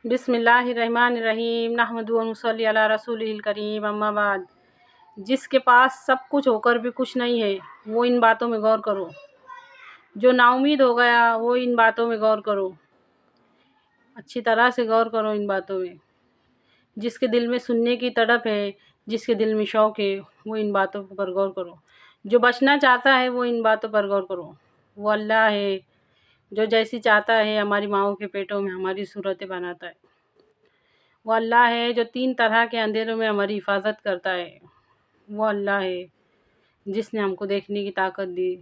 بسم اللہ الرحمن الرحیم نحمدہ و نصلی علی رسولہ الکریم اما بعد۔ جس کے پاس سب کچھ ہو کر بھی کچھ نہیں ہے وہ ان باتوں میں غور کرو۔ جو نا امید ہو گیا وہ ان باتوں میں غور کرو، اچھی طرح سے غور کرو ان باتوں میں۔ جس کے دل میں سننے کی تڑپ ہے، جس کے دل میں شوق ہے، وہ ان باتوں پر غور کرو۔ جو بچنا چاہتا ہے وہ ان باتوں پر غور کرو۔ وہ اللہ ہے جو جیسی چاہتا ہے ہماری ماؤں کے پیٹوں میں ہماری صورتیں بناتا ہے۔ وہ اللہ ہے جو 3 طرح کے اندھیروں میں ہماری حفاظت کرتا ہے۔ وہ اللہ ہے جس نے ہم کو دیکھنے کی طاقت دی۔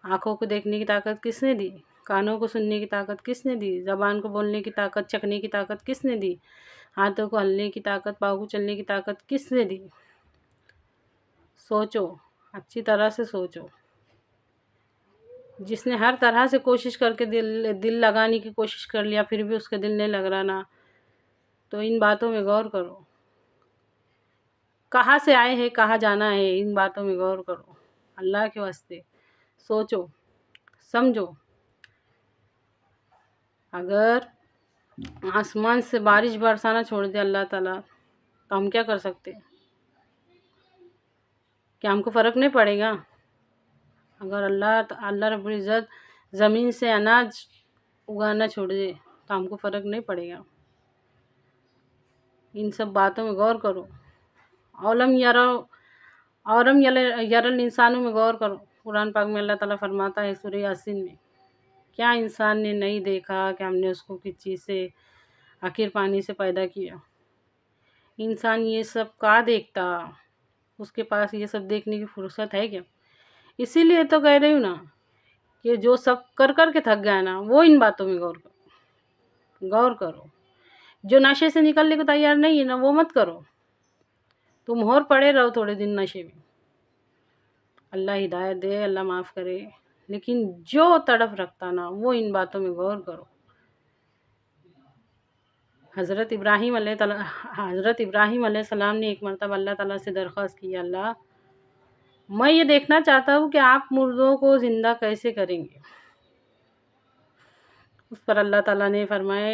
آنکھوں کو دیکھنے کی طاقت کس نے دی؟ کانوں کو سننے کی طاقت کس نے دی؟ زبان کو بولنے کی طاقت، چکھنے کی طاقت کس نے دی؟ ہاتھوں کو ہلنے کی طاقت، پاؤں کو چلنے کی طاقت کس نے دی؟ سوچو، اچھی طرح سے سوچو۔ جس نے ہر طرح سے کوشش کر کے دل لگانے کی کوشش کر لیا پھر بھی اس کے دل نہیں لگ رہا نا، تو ان باتوں میں غور کرو۔ کہاں سے آئے ہیں، کہاں جانا ہے، ان باتوں میں غور کرو۔ اللہ کے واسطے سوچو، سمجھو۔ اگر آسمان سے بارش برسانا چھوڑ دے اللہ تعالیٰ تو ہم کیا کر سکتے؟ کیا ہم کو فرق نہیں پڑے گا؟ اگر اللہ رب العزت زمین سے اناج اگانا چھوڑ دے تو ہم کو فرق نہیں پڑے گا؟ ان سب باتوں میں غور کرو۔ اولم یرل انسانوں میں غور کرو۔ قرآن پاک میں اللہ تعالیٰ فرماتا ہے سورہ یاسین میں، کیا انسان نے نہیں دیکھا کہ ہم نے اس کو کس چیز سے آخر پانی سے پیدا کیا؟ انسان یہ سب کا دیکھتا، اس کے پاس یہ سب دیکھنے کی فرصت ہے کیا؟ اسی لیے تو کہہ رہی ہوں نا کہ جو سب کر کے تھک گیا نا وہ ان باتوں میں غور کرو۔ جو نشے سے نکلنے کو تیار نہیں ہے نا وہ مت کرو، تم اور پڑے رہو تھوڑے دن نشے میں۔ اللہ ہدایت دے، اللہ معاف کرے، لیکن جو تڑپ رکھتا نا وہ ان باتوں میں غور کرو۔ حضرت ابراہیم علیہ السلام نے ایک مرتبہ اللہ تعالیٰ سے درخواست کی، اللہ میں یہ دیکھنا چاہتا ہوں کہ آپ مردوں کو زندہ کیسے کریں گے؟ اس پر اللہ تعالیٰ نے فرمایا،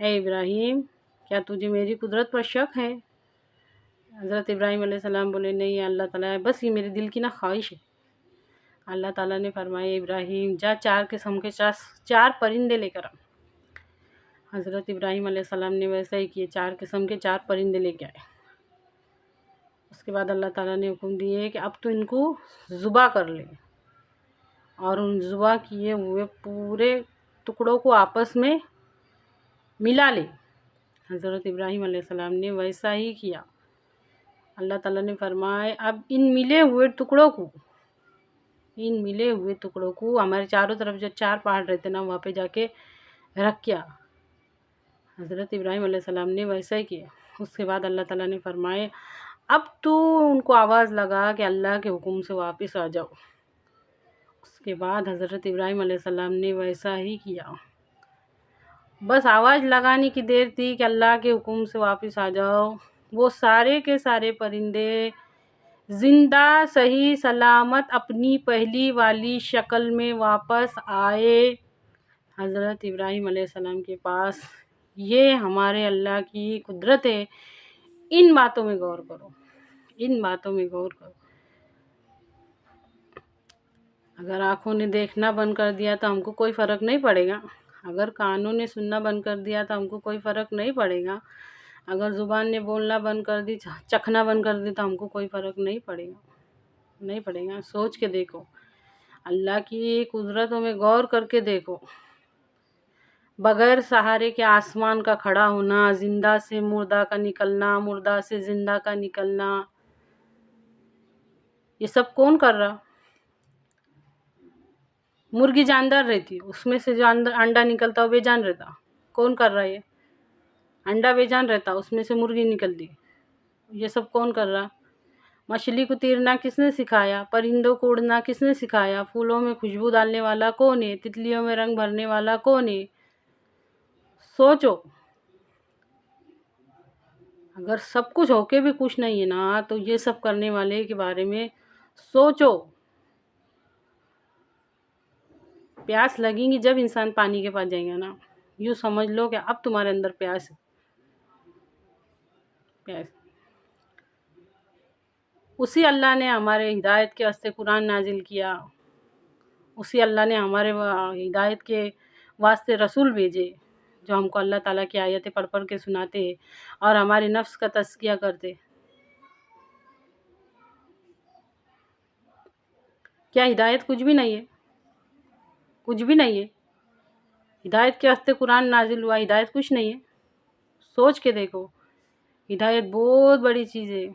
اے ابراہیم کیا تجھے میری قدرت پر شک ہے؟ حضرت ابراہیم علیہ السلام بولے، نہیں اللہ تعالیٰ، بس یہ میرے دل کی نا خواہش ہے۔ اللہ تعالیٰ نے فرمایا، ابراہیم جا 4 قسم کے 4 پرندے لے کر آ۔ حضرت ابراہیم علیہ السلام نے ویسا ہی کیے، 4 قسم کے 4 پرندے لے کے آئے۔ اس کے بعد اللہ تعالیٰ نے حکم دیے کہ اب تو ان کو ذبح کر لے، اور ان ذبح کیے ہوئے پورے ٹکڑوں کو آپس میں ملا لے۔ حضرت ابراہیم علیہ السلام نے ویسا ہی کیا۔ اللہ تعالیٰ نے فرمایا، اب ان ملے ہوئے ٹکڑوں کو ہمارے چاروں طرف جو 4 پہاڑ رہتے نا وہاں پہ جا کے رکھ کیا۔ حضرت ابراہیم علیہ السلام نے ویسا ہی کیا۔ اس کے بعد اللہ تعالیٰ نے فرمایا، اب تو ان کو آواز لگا کہ اللہ کے حکم سے واپس آ جاؤ۔ اس کے بعد حضرت ابراہیم علیہ السلام نے ویسا ہی کیا۔ بس آواز لگانے کی دیر تھی کہ اللہ کے حکم سے واپس آ جاؤ، وہ سارے کے سارے پرندے زندہ صحیح سلامت اپنی پہلی والی شکل میں واپس آئے حضرت ابراہیم علیہ السلام کے پاس۔ یہ ہمارے اللہ کی قدرت ہے۔ ان باتوں میں غور کرو، ان باتوں میں غور کرو۔ اگر آنکھوں نے دیکھنا بند کر دیا تو ہم کو کوئی فرق نہیں پڑے گا، اگر کانوں نے سننا بند کر دیا تو ہم کو کوئی فرق نہیں پڑے گا، اگر زبان نے بولنا بند کر دی، چکھنا بند کر دی تو ہم کو کوئی فرق نہیں پڑے گا۔ سوچ کے دیکھو، اللہ کی قدرتوں میں غور کر کے دیکھو۔ بغیر سہارے کے آسمان کا کھڑا ہونا، زندہ سے مردہ کا نکلنا، مردہ سے زندہ کا نکلنا، یہ سب کون کر رہا؟ مرغی جاندار رہتی، اس میں سے جو انڈا نکلتا وہ بے جان رہتا، کون کر رہا؟ یہ انڈا بے جان رہتا، اس میں سے مرغی نکلتی، یہ سب کون کر رہا؟ مچھلی کو تیرنا کس نے سکھایا؟ پرندوں کو اڑنا کس نے سکھایا؟ پھولوں میں خوشبو ڈالنے والا کون ہے؟ تتلیوں میں رنگ بھرنے والا کون ہے؟ سوچو۔ اگر سب کچھ ہو کے بھی کچھ نہیں ہے نا تو یہ سب کرنے والے کے بارے میں سوچو۔ پیاس لگیں گی جب انسان پانی کے پاس جائیں گا نا، یوں سمجھ لو کہ اب تمہارے اندر پیاس اسی اللہ نے ہمارے ہدایت کے واسطے قرآن نازل کیا، اسی اللہ نے ہمارے ہدایت کے واسطے رسول بھیجے جو ہم کو اللہ تعالیٰ کی آیتیں پڑھ پڑھ کے سناتے اور ہمارے نفس کا تزکیہ کرتے۔ کیا ہدایت کچھ بھی نہیں ہے؟ کچھ بھی نہیں ہے۔ ہدایت کے واسطے قرآن نازل ہوا، ہدایت کچھ نہیں ہے۔ سوچ کے دیکھو، ہدایت بہت بڑی چیز ہے۔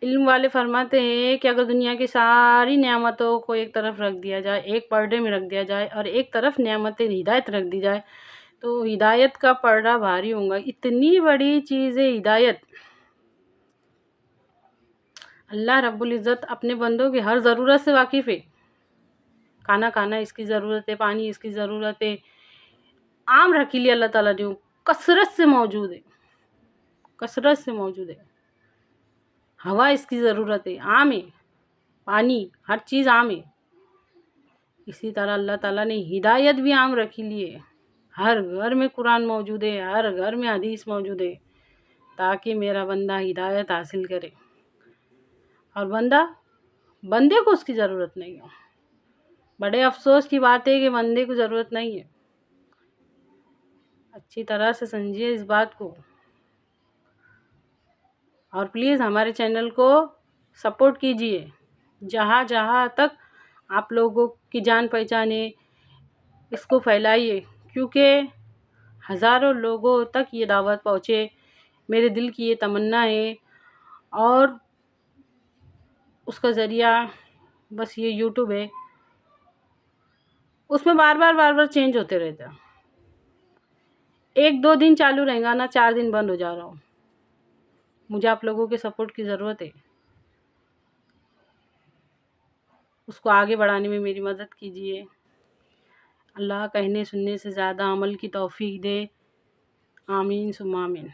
علم والے فرماتے ہیں کہ اگر دنیا کی ساری نعمتوں کو ایک طرف رکھ دیا جائے، ایک پردے میں رکھ دیا جائے اور ایک طرف نعمت ہدایت رکھ دی جائے تو ہدایت کا پردہ بھاری ہوگا۔ اتنی بڑی چیز ہے ہدایت۔ اللہ رب العزت اپنے بندوں کی ہر ضرورت سے واقف ہے۔ کھانا کھانا اس کی ضرورت ہے، پانی اس کی ضرورت ہے۔ عام رکھی لی اللہ تعالیٰ نے کثرت سے موجود ہے، کثرت سے موجود ہے۔ ہوا اس کی ضرورت ہے، عام ہے۔ پانی، ہر چیز عام ہے۔ اسی طرح اللہ تعالیٰ نے ہدایت بھی عام رکھی لی ہے۔ ہر گھر میں قرآن موجود ہے، ہر گھر میں حدیث موجود ہے تاکہ میرا بندہ ہدایت حاصل کرے، اور بندے کو اس کی ضرورت نہیں ہو۔ بڑے افسوس کی بات ہے کہ بندے کو ضرورت نہیں ہے۔ اچھی طرح سے سمجھیے اس بات کو، اور پلیز ہمارے چینل کو سپورٹ کیجیے۔ جہاں جہاں تک آپ لوگوں کی جان پہچان ہے اس کو پھیلائیے، کیونکہ ہزاروں لوگوں تک یہ دعوت پہنچے، میرے دل کی یہ تمنا ہے۔ اور اس کا ذریعہ بس یہ یوٹیوب ہے، اس میں بار بار چینج ہوتے رہتا ہے۔ 1-2 دن چالو رہے گا نا، 4 دن بند ہو جا رہا ہوں۔ مجھے آپ لوگوں کے سپورٹ کی ضرورت ہے، اس کو آگے بڑھانے میں میری مدد کیجیے۔ اللہ کہنے سننے سے زیادہ عمل کی توفیق دے، آمین ثم آمین۔